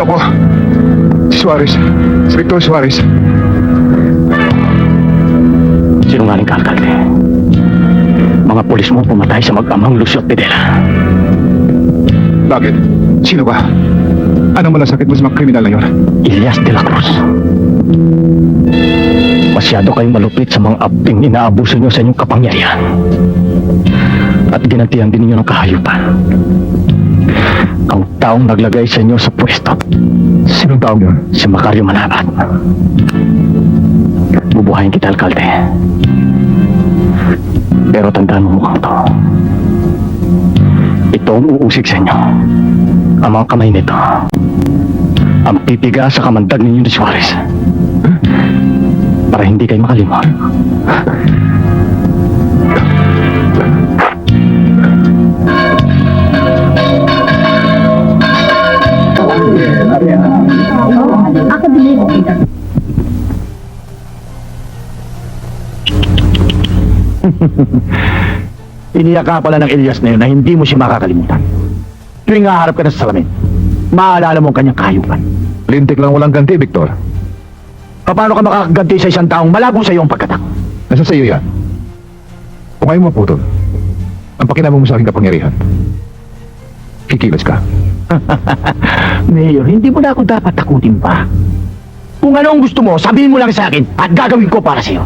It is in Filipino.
ako. Si Suarez. Si Victor Suarez. Sinungaling ka, alkalde. Mga pulis mo pumatay sa mag-amang Lucio at Pedela. Bakit? Sino ba? Anong malasakit mo sa mga kriminal na yun? Elias de la Cruz. Masyado kayong malupit sa mga abting inaabuso nyo sa inyong kapangyarihan. At ginantihan din ninyo ng kahayupan. Ang taong naglagay sa inyo sa pwesto. Sinong taong yun? Si Macario Manabat. Bubuhayin kita, alkalde. Pero tandaan mo mukhang to. Ito ang uusig sa inyo. Ang mga kamay nito. Ang pipiga sa kamandag ninyo ni Suarez. Para hindi kayo makalimot. Ako din. Iniyak ka pala ng Elias na yun na hindi mo siya makakalimutan. Tuwing haharap ka na sa salamin, maalala mo ang kanyang kahayupan. Lintik lang walang ganti, Victor. Paano ka makakaganti sa isang taong malabo sa iyo ang pagkatak? Nasa sa iyo yan. Kung ayaw mo putol, ang pakinabang mo sa aking kapangyarihan, kikilos ka. Mayor, hindi mo na ako dapat takutin pa. Kung ano ang gusto mo, sabihin mo lang sa akin at gagawin ko para sa iyo.